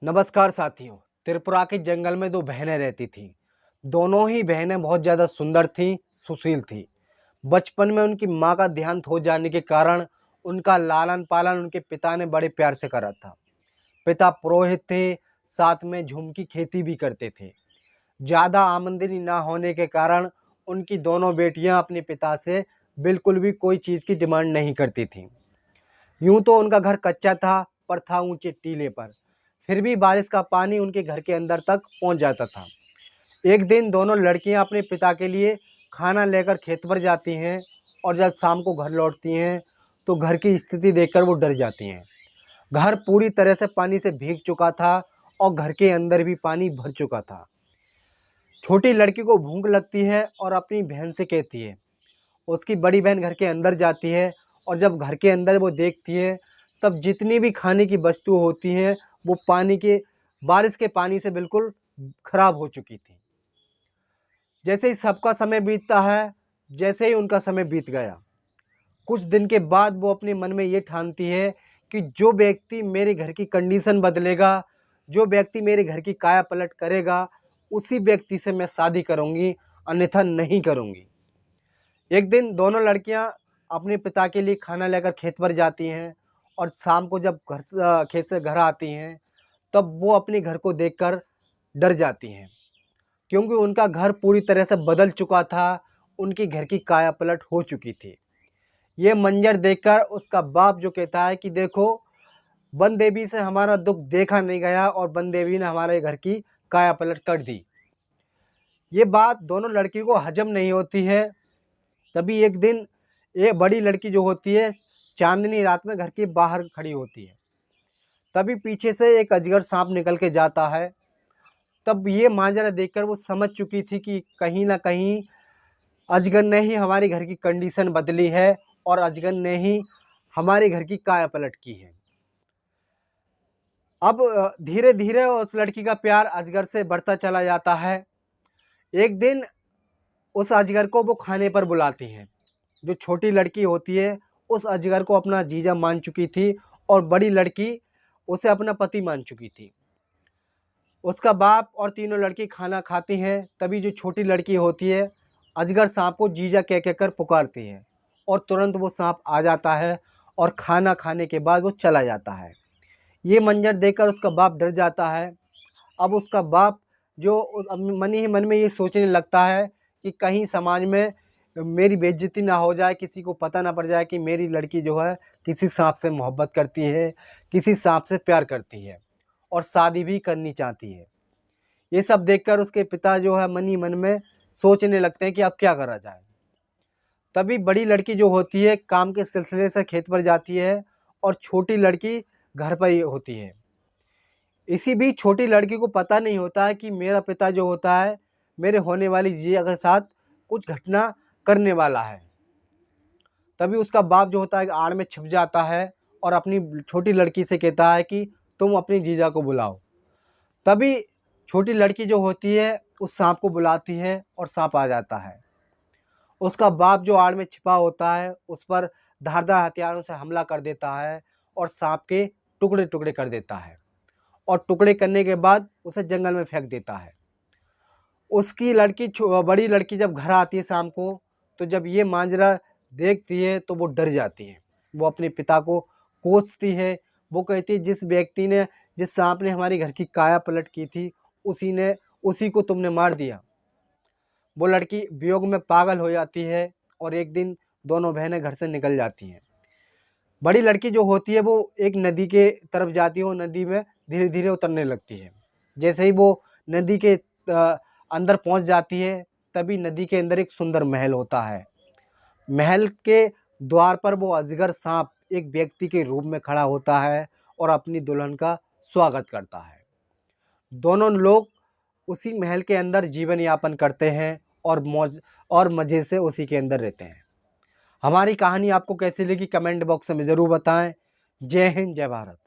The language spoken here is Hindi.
नमस्कार साथियों। त्रिपुरा के जंगल में दो बहनें रहती थीं। दोनों ही बहनें बहुत ज़्यादा सुंदर थीं, सुशील थीं। बचपन में उनकी माँ का देहांत हो जाने के कारण उनका लालन पालन उनके पिता ने बड़े प्यार से करा था। पिता पुरोहित थे, साथ में झूम की खेती भी करते थे। ज़्यादा आमदनी ना होने के कारण उनकी दोनों बेटियां अपने पिता से बिल्कुल भी कोई चीज़ की डिमांड नहीं करती थीं। यूं तो उनका घर कच्चा था, पर था ऊंचे टीले पर। फिर भी बारिश का पानी उनके घर के अंदर तक पहुंच जाता था। एक दिन दोनों लड़कियां अपने पिता के लिए खाना लेकर खेत पर जाती हैं और जब शाम को घर लौटती हैं तो घर की स्थिति देखकर वो डर जाती हैं। घर पूरी तरह से पानी से भीग चुका था और घर के अंदर भी पानी भर चुका था। छोटी लड़की को भूख लगती है और अपनी बहन से कहती है। उसकी बड़ी बहन घर के अंदर जाती है और जब घर के अंदर वो देखती है तब जितनी भी खाने की वस्तु होती हैं वो बारिश के पानी से बिल्कुल खराब हो चुकी थी। जैसे ही सबका समय बीतता है, जैसे ही उनका समय बीत गया, कुछ दिन के बाद वो अपने मन में ये ठानती है कि जो व्यक्ति मेरे घर की कंडीशन बदलेगा, जो व्यक्ति मेरे घर की काया पलट करेगा, उसी व्यक्ति से मैं शादी करूँगी, अन्यथा नहीं करूँगी। एक दिन दोनों लड़कियां अपने पिता के लिए खाना लेकर खेत पर जाती हैं और शाम को जब खेत से घर आती हैं तब वो अपने घर को देखकर डर जाती हैं, क्योंकि उनका घर पूरी तरह से बदल चुका था, उनकी घर की काया पलट हो चुकी थी। ये मंजर देखकर उसका बाप जो कहता है कि देखो, वन देवी से हमारा दुख देखा नहीं गया और वन देवी ने हमारे घर की काया पलट कर दी। ये बात दोनों लड़की को हजम नहीं होती है। तभी एक दिन ये बड़ी लड़की जो होती है चांदनी रात में घर के बाहर खड़ी होती है। तभी पीछे से एक अजगर सांप निकल के जाता है। तब ये मांजरा देखकर वो समझ चुकी थी कि कहीं ना कहीं अजगर ने ही हमारे घर की कंडीशन बदली है और अजगर ने ही हमारे घर की काया पलट की है। अब धीरे धीरे उस लड़की का प्यार अजगर से बढ़ता चला जाता है। एक दिन उस अजगर को वो खाने पर बुलाती हैं। जो छोटी लड़की होती है उस अजगर को अपना जीजा मान चुकी थी और बड़ी लड़की उसे अपना पति मान चुकी थी। उसका बाप और तीनों लड़की खाना खाती हैं। तभी जो छोटी लड़की होती है अजगर सांप को जीजा कह कहकर पुकारती है और तुरंत वो सांप आ जाता है और खाना खाने के बाद वो चला जाता है। ये मंजर देखकर उसका बाप डर जाता है। अब उसका बाप मन ही मन में ये सोचने लगता है कि कहीं समाज में मेरी बेइज्जती ना हो जाए, किसी को पता ना पड़ जाए कि मेरी लड़की जो है किसी सांप से मोहब्बत करती है, किसी सांप से प्यार करती है और शादी भी करनी चाहती है। ये सब देखकर उसके पिता जो है मन ही मन में सोचने लगते हैं कि अब क्या करा जाए। तभी बड़ी लड़की जो होती है काम के सिलसिले से खेत पर जाती है और छोटी लड़की घर पर ही होती है। इसी बीच छोटी लड़की को पता नहीं होता है कि मेरा पिता जो होता है मेरे होने वाली जिया के साथ कुछ घटना करने वाला है। तभी उसका बाप जो होता है आड़ में छिप जाता है और अपनी छोटी लड़की से कहता है कि तुम अपनी जीजा को बुलाओ। तभी छोटी लड़की जो होती है उस सांप को बुलाती है और सांप आ जाता है। उसका बाप जो आड़ में छिपा होता है उस पर धारदार हथियारों से हमला कर देता है और सांप के टुकड़े टुकड़े कर देता है और टुकड़े करने के बाद उसे जंगल में फेंक देता है। उसकी बड़ी लड़की जब घर आती है शाम को, तो जब ये मांजरा देखती है तो वो डर जाती है। वो अपने पिता को कोसती है। वो कहती है जिस सांप ने हमारी घर की काया पलट की थी उसी को तुमने मार दिया। वो लड़की वियोग में पागल हो जाती है और एक दिन दोनों बहनें घर से निकल जाती हैं। बड़ी लड़की जो होती है वो एक नदी के तरफ जाती है और नदी में धीरे धीरे उतरने लगती है। जैसे ही वो नदी के अंदर पहुंच जाती है तभी नदी के अंदर एक सुंदर महल होता है। महल के द्वार पर वो अजगर सांप एक व्यक्ति के रूप में खड़ा होता है और अपनी दुल्हन का स्वागत करता है। दोनों लोग उसी महल के अंदर जीवन यापन करते हैं और मौज और मज़े से उसी के अंदर रहते हैं। हमारी कहानी आपको कैसी लगी कमेंट बॉक्स में ज़रूर बताएं। जय हिंद, जय भारत।